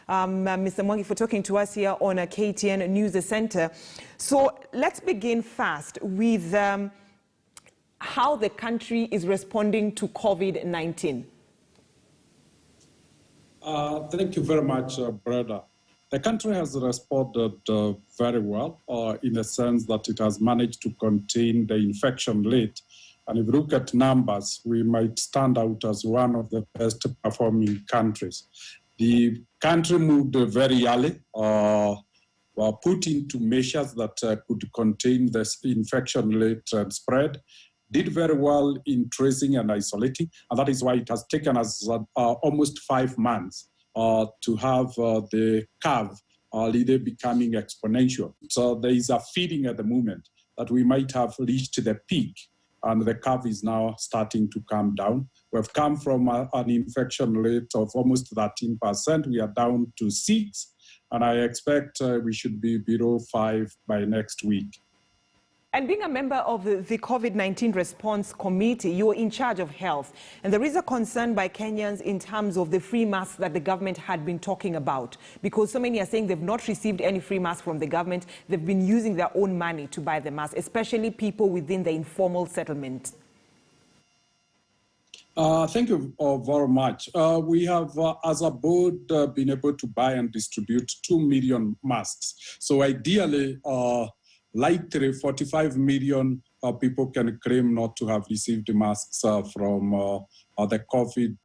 Mr. Mwangi, for talking to us here on a KTN News Center. So let's begin fast with how the country is responding to COVID-19. Thank you very much, Brother. The country has responded very well in the sense that it has managed to contain the infection rate. And if you look at numbers, we might stand out as one of the best performing countries. The country moved very early, put into measures that could contain this infection rate and spread, did very well in tracing and isolating, and that is why it has taken us almost 5 months to have the curve really becoming exponential. So there is a feeling at the moment that we might have reached the peak, and the curve is now starting to come down. We've come from an infection rate of almost 13%. We are down to 6%, and I expect we should be below 5% by next week. And being a member of the COVID-19 response committee, you're in charge of health. And there is a concern by Kenyans in terms of the free masks that the government had been talking about, because so many are saying they've not received any free masks from the government. They've been using their own money to buy the masks, especially people within the informal settlement. Thank you very much. We have, as a board, been able to buy and distribute 2 million masks. So ideally, likely 45 million people can claim not to have received masks from the COVID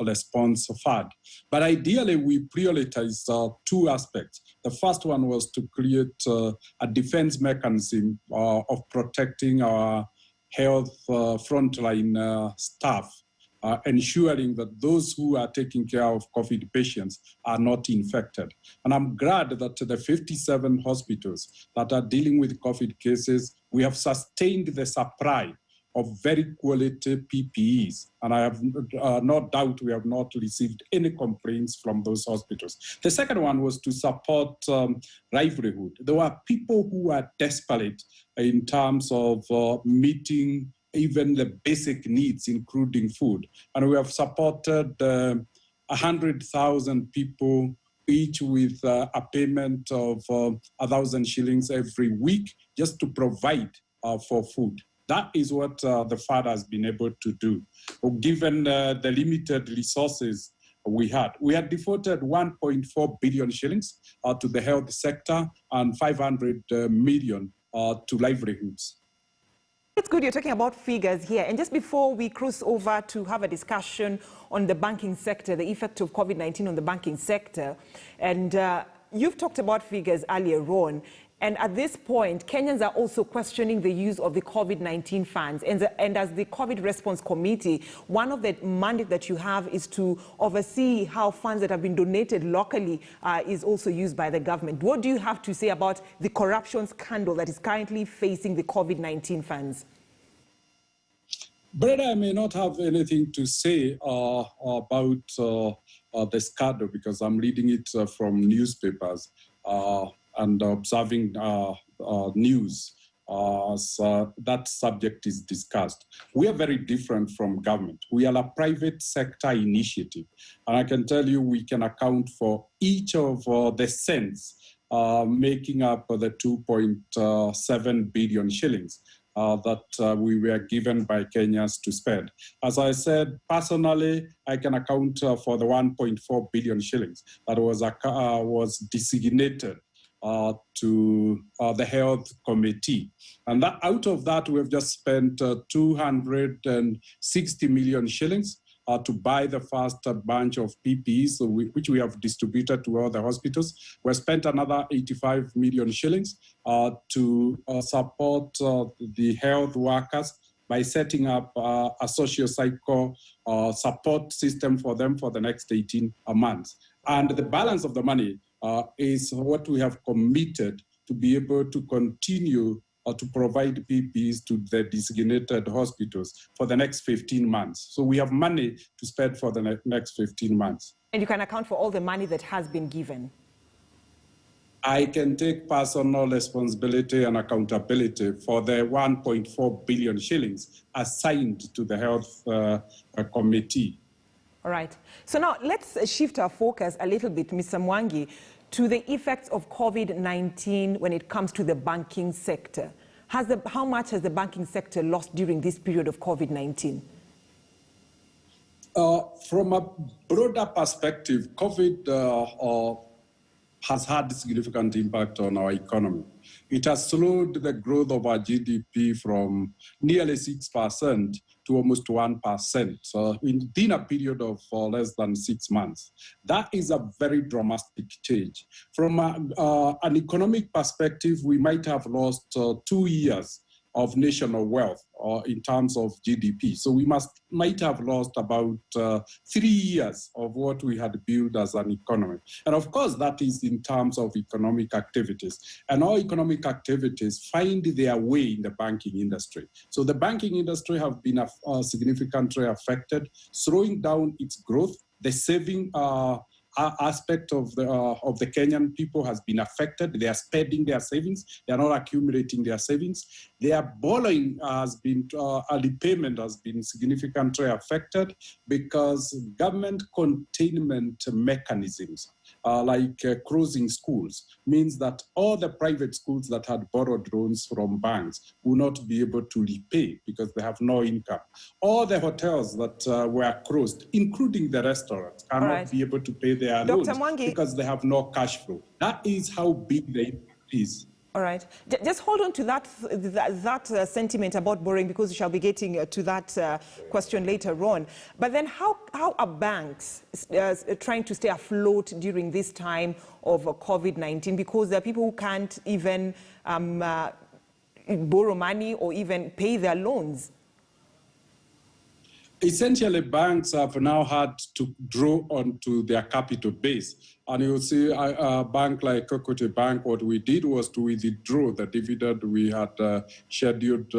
response fund. But ideally, we prioritize 2 aspects. The first one was to create a defense mechanism of protecting our health frontline staff, ensuring that those who are taking care of COVID patients are not infected. And I'm glad that the 57 hospitals that are dealing with COVID cases, we have sustained the supply of very quality PPEs. And I have no doubt we have not received any complaints from those hospitals. The second one was to support livelihood. There were people who are desperate in terms of meeting even the basic needs, including food. And we have supported 100,000 people, each with a payment of 1,000 shillings every week, just to provide for food. That is what the fund has been able to do. Given the limited resources we had devoted 1.4 billion shillings to the health sector and 500 million to livelihoods. It's good you're talking about figures here. And just before we cruise over to have a discussion on the banking sector, the effect of COVID-19 on the banking sector, and you've talked about figures earlier on. And at this point, Kenyans are also questioning the use of the COVID-19 funds. And as the COVID response committee, one of the mandates that you have is to oversee how funds that have been donated locally is also used by the government. What do you have to say about the corruption scandal that is currently facing the COVID-19 funds? Brother, I may not have anything to say about the scandal because I'm reading it from newspapers. And observing news as that subject is discussed. We are very different from government. We are a private sector initiative. And I can tell you we can account for each of the cents making up the 2.7 billion shillings that we were given by Kenyans to spend. As I said, personally, I can account for the 1.4 billion shillings that was designated to the health committee. And that, out of that, we've just spent 260 million shillings to buy the first bunch of PPEs, which we have distributed to all the hospitals. We've spent another 85 million shillings to support the health workers by setting up a socio-psycho support system for them for the next 18 months. And the balance of the money is what we have committed to be able to continue to provide PPEs to the designated hospitals for the next 15 months. So we have money to spend for the next 15 months. And you can account for all the money that has been given? I can take personal responsibility and accountability for the 1.4 billion shillings assigned to the health committee. All right. So now let's shift our focus a little bit, Mr. Mwangi, to the effects of COVID-19 when it comes to the banking sector. How much has the banking sector lost during this period of COVID-19? From a broader perspective, COVID has had a significant impact on our economy. It has slowed the growth of our GDP from nearly 6% to almost 1%, so within a period of less than 6 months. That is a very dramatic change. From an economic perspective, we might have lost 2 years of national wealth in terms of GDP. So we might have lost about 3 years of what we had built as an economy. And of course, that is in terms of economic activities. And all economic activities find their way in the banking industry. So the banking industry have been significantly affected, slowing down its growth. The saving aspect of the Kenyan people has been affected. They are spending their savings. They are not accumulating their savings. Their borrowing has been, repayment has been significantly affected because government containment mechanisms like closing schools means that all the private schools that had borrowed loans from banks will not be able to repay because they have no income. All the hotels that were closed, including the restaurants, cannot be able to pay their loans because they have no cash flow. That is how big the impact is. All right. Just hold on to that sentiment about borrowing, because we shall be getting to that question later on. But then how are banks trying to stay afloat during this time of COVID-19? Because there are people who can't even borrow money or even pay their loans. Essentially, banks have now had to draw onto their capital base. And you'll see a bank like Equity Bank, what we did was to withdraw the dividend we had scheduled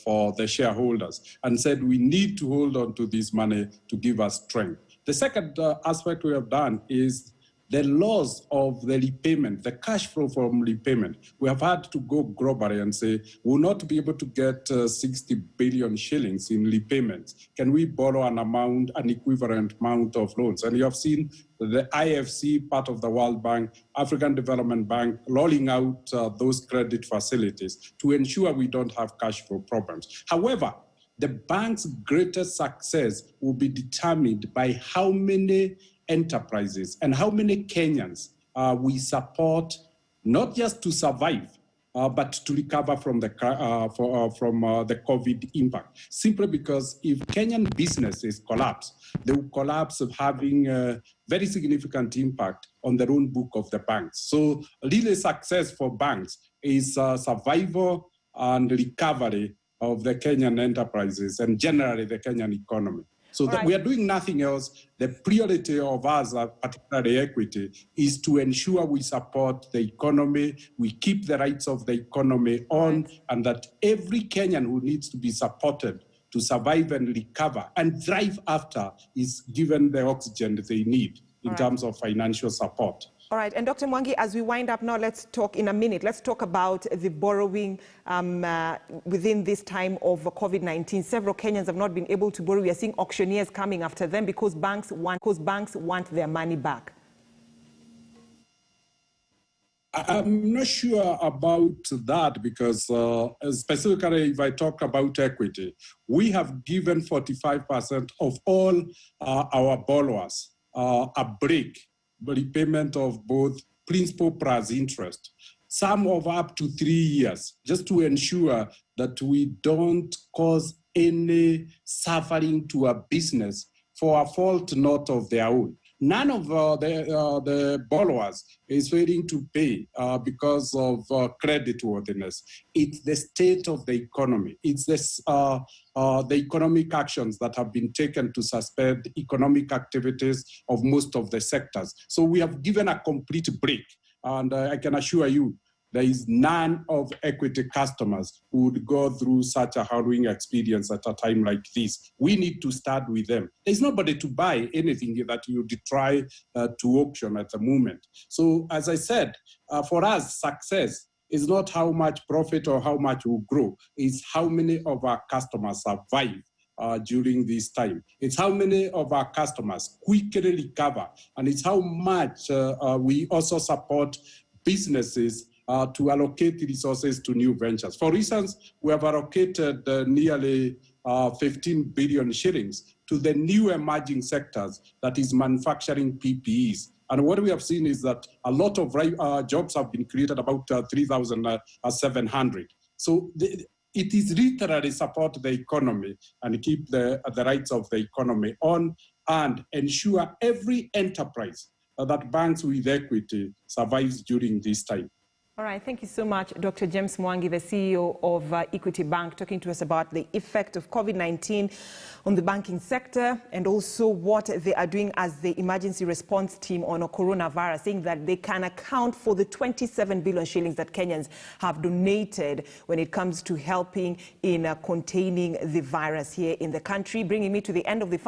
for the shareholders and said we need to hold on to this money to give us strength. The second aspect we have done is the loss of the repayment, the cash flow from repayment. We have had to go globally and say, we'll not be able to get 60 billion shillings in repayments. Can we borrow an equivalent amount of loans? And you have seen the IFC, part of the World Bank, African Development Bank, rolling out those credit facilities to ensure we don't have cash flow problems. However, the bank's greatest success will be determined by how many enterprises and how many Kenyans we support, not just to survive, but to recover from the COVID impact. Simply because if Kenyan businesses collapse, they will collapse of having a very significant impact on the loan book of the banks. So really success for banks is survival and recovery of the Kenyan enterprises and generally the Kenyan economy. So that we are doing nothing else. The priority of us, particularly Equity, is to ensure we support the economy, we keep the rights of the economy on, and that every Kenyan who needs to be supported to survive and recover and thrive after is given the oxygen that they need in terms of financial support. All right, and Dr. Mwangi, as we wind up now, let's talk in a minute. Let's talk about the borrowing within this time of COVID-19. Several Kenyans have not been able to borrow. We are seeing auctioneers coming after them because banks want their money back. I'm not sure about that because specifically if I talk about Equity, we have given 45% of all our borrowers a break, repayment of both principal plus interest, some of up to 3 years, just to ensure that we don't cause any suffering to a business for a fault not of their own. None of the borrowers is failing to pay because of creditworthiness. It's the state of the economy. It's this, the economic actions that have been taken to suspend economic activities of most of the sectors. So we have given a complete break. And I can assure you, there is none of Equity customers who would go through such a harrowing experience at a time like this. We need to start with them. There's nobody to buy anything that you try to auction at the moment. So as I said, for us, success is not how much profit or how much will grow. It's how many of our customers survive during this time. It's how many of our customers quickly recover, and it's how much we also support businesses to allocate resources to new ventures. For instance, we have allocated nearly 15 billion shillings to the new emerging sectors, that is manufacturing PPEs. And what we have seen is that a lot of jobs have been created, about 3,700. So it is literally support the economy and keep the rights of the economy on, and ensure every enterprise that banks with equity survives during this time. All right, thank you so much, Dr. James Mwangi, the CEO of Equity Bank, talking to us about the effect of COVID-19 on the banking sector and also what they are doing as the emergency response team on a coronavirus, saying that they can account for the 27 billion shillings that Kenyans have donated when it comes to helping in containing the virus here in the country. Bringing me to the end of the